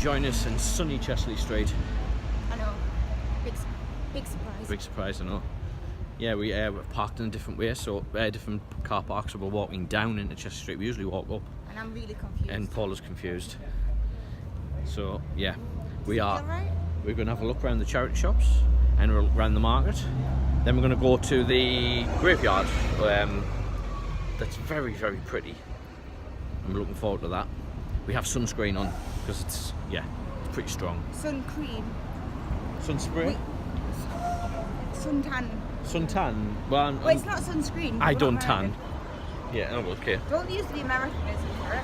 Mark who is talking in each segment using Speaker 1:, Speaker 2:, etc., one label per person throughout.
Speaker 1: join us in sunny Chesley Street.
Speaker 2: I know. Big surprise.
Speaker 1: Big surprise, I know. Yeah, we're parked in a different way, so different car park, so we're walking down into Chesley Street. We usually walk up.
Speaker 2: And I'm really confused.
Speaker 1: And Paula's confused. So yeah, we are.
Speaker 2: Right?
Speaker 1: We're going to have a look around the charity shops and around the market. Then we're going to go to the graveyard. That's very, very pretty. I'm looking forward to that. We have sunscreen on because it's pretty strong.
Speaker 2: Sun cream.
Speaker 1: Sunspray?
Speaker 2: Suntan.
Speaker 1: Suntan? Well,
Speaker 2: it's not sunscreen.
Speaker 1: I
Speaker 2: We're
Speaker 1: don't
Speaker 2: not
Speaker 1: tan.
Speaker 2: American.
Speaker 1: Yeah, oh, okay.
Speaker 2: Don't use the Americanism for it.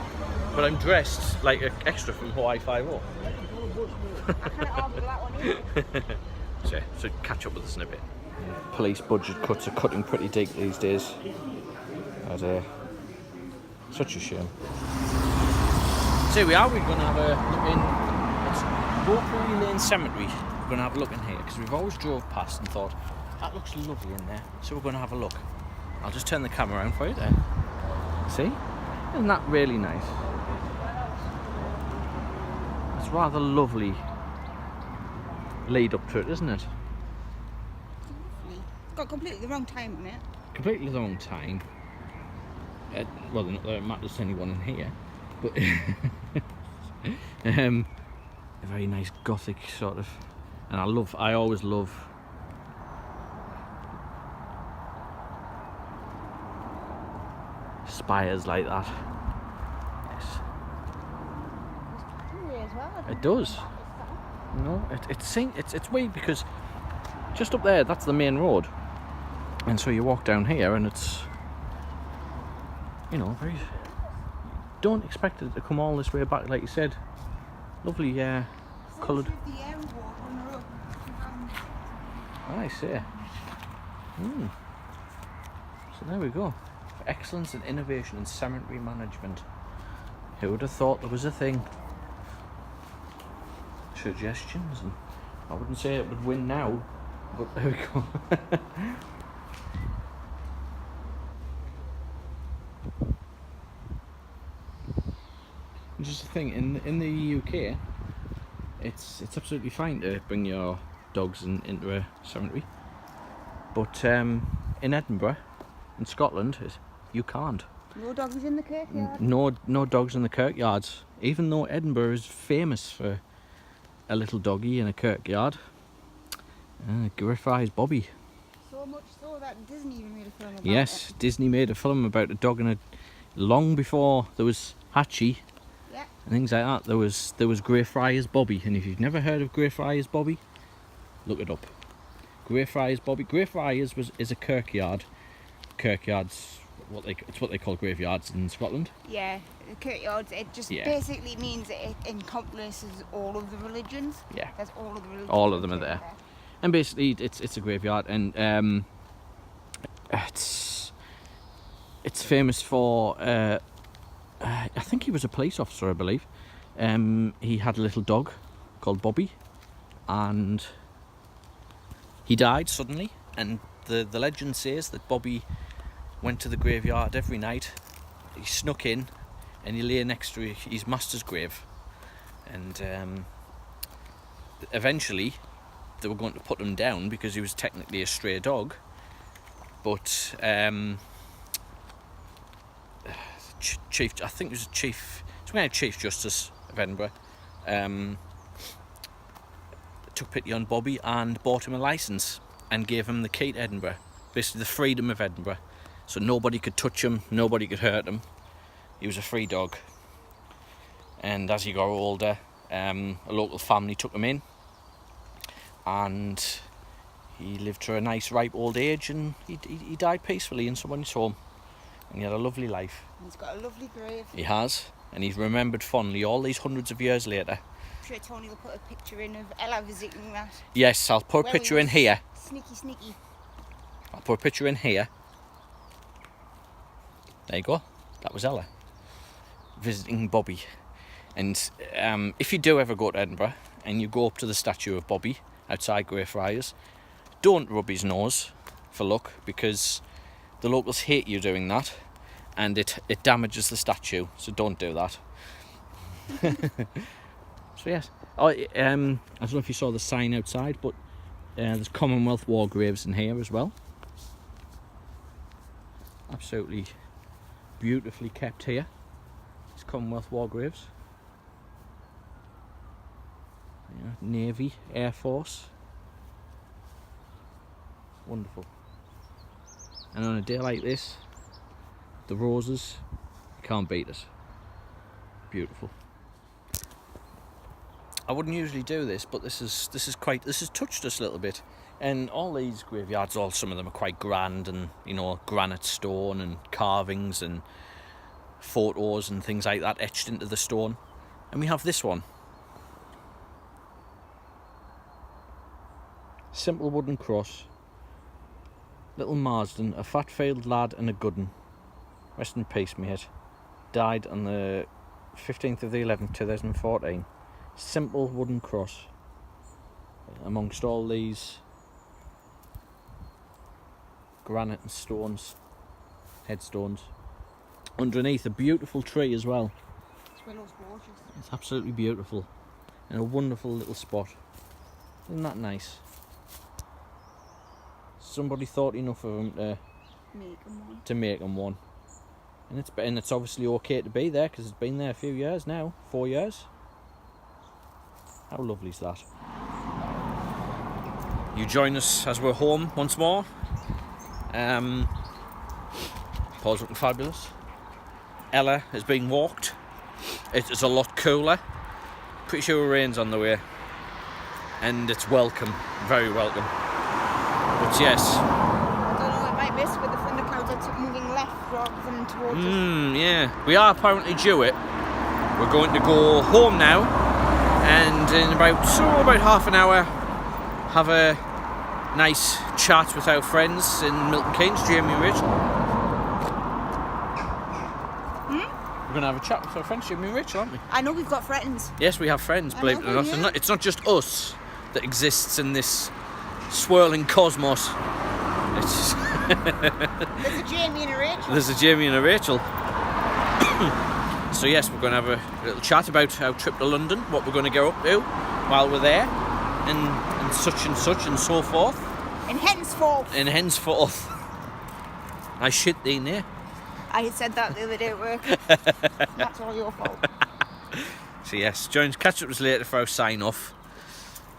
Speaker 1: But I'm dressed like an extra from Hawaii 5-0.
Speaker 2: I can't argue with that one either.
Speaker 1: So catch up with us in a bit. Police budget cuts are cutting pretty deep these days. And, such a shame. So here we are, we're going to have a look in Beaupre Lane Cemetery. We're going to have a look in here because we've always drove past and thought, that looks lovely in there. So we're going to have a look. I'll just turn the camera around for you there. See? Isn't that really nice? It's rather lovely lead up to it, isn't it?
Speaker 2: It's got completely the wrong time on it.
Speaker 1: Completely the wrong time. Well, not that it matters to anyone in here, but a very nice gothic sort of, and I always love spires like that. Yes.
Speaker 2: As well.
Speaker 1: It does. No, it's weird because just up there, that's the main road, and so you walk down here, and it's, you know, very. Don't expect it to come all this way back, like you said. Lovely, coloured. I see. So there we go. For excellence and innovation in cemetery management. Who would have thought there was a thing? Suggestions, and I wouldn't say it would win now, but there we go. Just a thing in the UK, it's absolutely fine to bring your dogs into a cemetery, but in Edinburgh, in Scotland, you can't.
Speaker 2: No dogs in the kirkyard.
Speaker 1: No dogs in the kirkyards. Even though Edinburgh is famous for a little doggy in a kirkyard, Griffey's Bobby.
Speaker 2: So much so that Disney even made a film about
Speaker 1: Yes,
Speaker 2: it.
Speaker 1: Disney made a film about a dog and long before there was Hatchie.
Speaker 2: Yeah.
Speaker 1: And things like that. There was Greyfriars Bobby, and if you've never heard of Greyfriars Bobby, look it up. Greyfriars Bobby. Greyfriars is a kirkyard. Kirkyards, it's what they call graveyards in Scotland.
Speaker 2: Yeah, the kirkyards. It just basically means it encompasses all of the religions.
Speaker 1: Yeah.
Speaker 2: There's all of the religions.
Speaker 1: All of them are there. And basically, it's a graveyard, and it's famous for. I think he was a police officer, I believe. He had a little dog called Bobby, and he died suddenly. And the legend says that Bobby went to the graveyard every night. He snuck in, and he lay next to his master's grave. And eventually, they were going to put him down because he was technically a stray dog. But Chief, I think it was Chief Justice of Edinburgh, took pity on Bobby and bought him a licence and gave him the key to Edinburgh, basically the freedom of Edinburgh. So nobody could touch him, nobody could hurt him. He was a free dog. And as he got older, a local family took him in, and he lived to a nice ripe old age, and he died peacefully in someone's home. And he had a lovely life.
Speaker 2: He's got a lovely grave.
Speaker 1: He has, and he's remembered fondly all these hundreds of years later.
Speaker 2: I'm sure Tony will put a picture in of Ella visiting that.
Speaker 1: Yes, I'll put a picture in here.
Speaker 2: Sneaky.
Speaker 1: I'll put a picture in here. There you go. That was Ella visiting Bobby. And if you do ever go to Edinburgh and you go up to the statue of Bobby outside Greyfriars, don't rub his nose for luck, because the locals hate you doing that, and it damages the statue, so don't do that. So yes, I don't know if you saw the sign outside, but there's Commonwealth War graves in here as well. Absolutely beautifully kept here. It's Commonwealth War graves. Yeah, Navy, Air Force. Wonderful. And on a day like this, the roses, you can't beat it. Beautiful. I wouldn't usually do this, but this has touched us a little bit. And all these graveyards, some of them are quite grand, and you know, granite stone and carvings and photos and things like that etched into the stone. And we have this one. Simple wooden cross. Little Marsden, a fat-failed lad and a good 'un. Rest in peace, mate. Died on the 15th of the 11th, 2014. Simple wooden cross. Amongst all these granite and stones, headstones. Underneath a beautiful tree as well.
Speaker 2: This willow's gorgeous.
Speaker 1: It's absolutely beautiful. And a wonderful little spot. Isn't that nice? Somebody thought enough of them to make them one. And it's obviously okay to be there, because it's been there a few years now. 4 years. How lovely is that? You join us as we're home once more. Paul's looking fabulous. Ella is being walked. It is a lot cooler. Pretty sure rain's on the way. And it's welcome. Very welcome. But yes.
Speaker 2: I don't know, it might miss with the thunderclouds are moving left rather than towards us.
Speaker 1: Yeah. We are apparently due it. We're going to go home now. And in about half an hour, have a nice chat with our friends in Milton Keynes, Jamie and Rachel. We're going to have a chat with our friends, Jamie and Rachel, aren't we?
Speaker 2: I know we've got friends.
Speaker 1: Yes, we have friends, believe it or not.
Speaker 2: Yeah.
Speaker 1: It's not just us that exists in this swirling cosmos. It's
Speaker 2: There's a Jamie and a Rachel.
Speaker 1: There's a Jamie and a Rachel. So yes, we're going to have a little chat about our trip to London, what we're going to go up to while we're there, and such and so forth.
Speaker 2: And henceforth.
Speaker 1: I shit thee near.
Speaker 2: I had said that the other day at work. That's all your fault.
Speaker 1: So yes, catch up with us later for our sign off,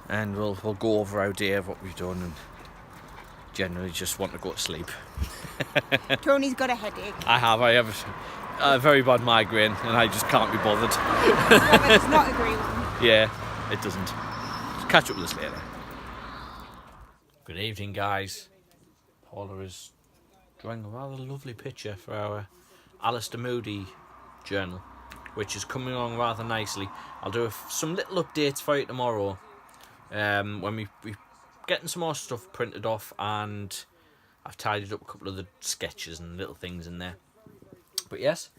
Speaker 1: and we'll go over our day of what we've done, and generally just want to go to sleep.
Speaker 2: Tony's got a headache.
Speaker 1: I have a very bad migraine, and I just can't be bothered.
Speaker 2: That does not agree with him.
Speaker 1: Yeah, it doesn't. So catch up with us later. Good evening, guys. Paula is drawing a rather lovely picture for our Alistair Moody journal, which is coming along rather nicely. I'll do some little updates for you tomorrow when we're getting some more stuff printed off, and I've tidied up a couple of the sketches and little things in there. But yes,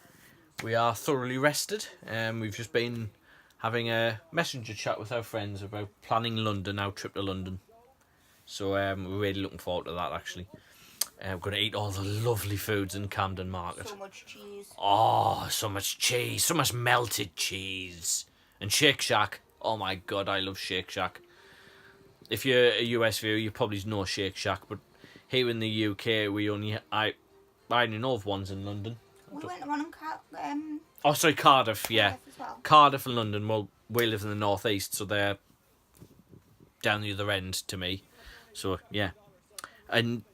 Speaker 1: we are thoroughly rested. We've just been having a messenger chat with our friends about planning London, our trip to London. So we're really looking forward to that, actually. We're going to eat all the lovely foods in Camden Market.
Speaker 2: So much cheese.
Speaker 1: Oh, so much cheese. So much melted cheese. And Shake Shack. Oh my God, I love Shake Shack. If you're a US viewer, you probably know Shake Shack. But here in the UK, I only know of ones in London.
Speaker 2: We went to one in
Speaker 1: Cardiff, yeah.
Speaker 2: Cardiff as well.
Speaker 1: Cardiff and London. Well, we live in the northeast, so they're down the other end to me. So, yeah. And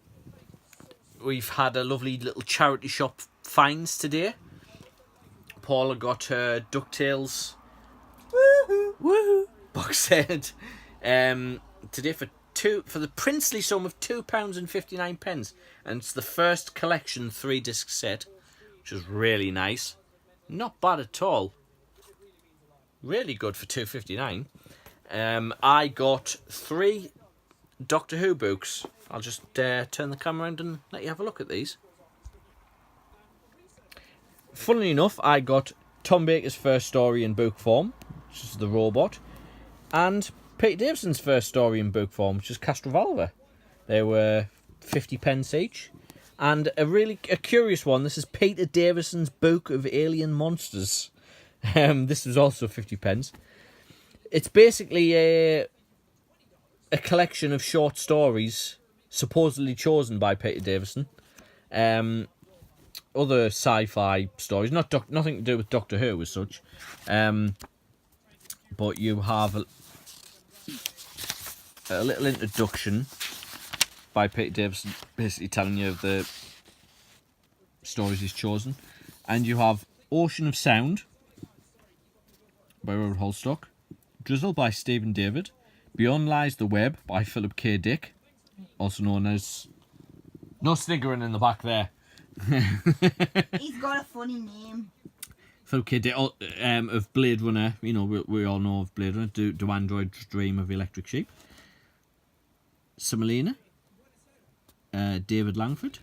Speaker 1: we've had a lovely little charity shop finds today. Paula got her Ducktales woohoo box set today for the princely sum of £2.59, and it's the first collection 3-disc set, which is really nice. Not bad at all. Really good for £2.59. I got 3 Doctor Who books. I'll just turn the camera around and let you have a look at these. Funnily enough, I got Tom Baker's first story in book form, which is The Robot, and Peter Davison's first story in book form, which is Castrovalva. They were 50p each. And a curious one, this is Peter Davison's Book of Alien Monsters. This was also 50p. It's basically a collection of short stories supposedly chosen by Peter Davison. Other sci-fi stories, nothing to do with Doctor Who as such. But you have a little introduction by Peter Davison, basically telling you of the stories he's chosen. And you have Ocean of Sound by Robert Holstock, Drizzle by Stephen David, Beyond Lies the Web by Philip K. Dick, also known as... No sniggering in the back there.
Speaker 2: He's got a funny name.
Speaker 1: Philip K. Dick, of Blade Runner. You know, we all know of Blade Runner. Do Androids Dream of Electric Sheep? Semolina, David Langford,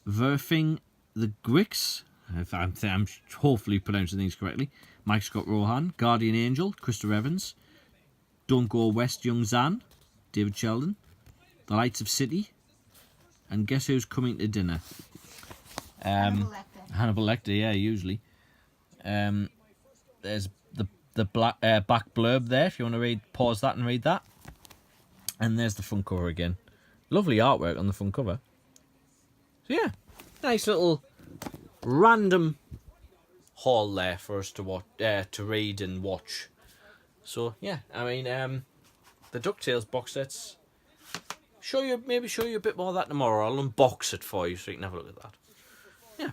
Speaker 1: Verfing the Grix, I'm hopefully pronouncing these correctly, Mike Scott Rohan, Guardian Angel, Christopher Evans, Don't Go West Young Zan, David Sheldon, The Lights of City, and Guess Who's Coming to Dinner? Hannibal Lecter, yeah, usually. There's the back blurb there if you want to pause that and read that. And there's the front cover again. Lovely artwork on the front cover. So yeah, nice little random haul there for us to watch, to read and watch. So yeah, I mean, the Ducktales box sets. Maybe show you a bit more of that tomorrow. I'll unbox it for you so you can have a look at that. Yeah.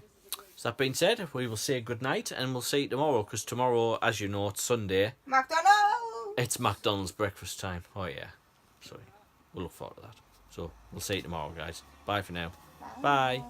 Speaker 1: So that being said, we will say good night and we'll see you tomorrow, because tomorrow, as you know, it's Sunday.
Speaker 2: McDonald's!
Speaker 1: It's McDonald's breakfast time. Oh yeah. So we'll look forward to that. So we'll see you tomorrow, guys. Bye for now. Bye.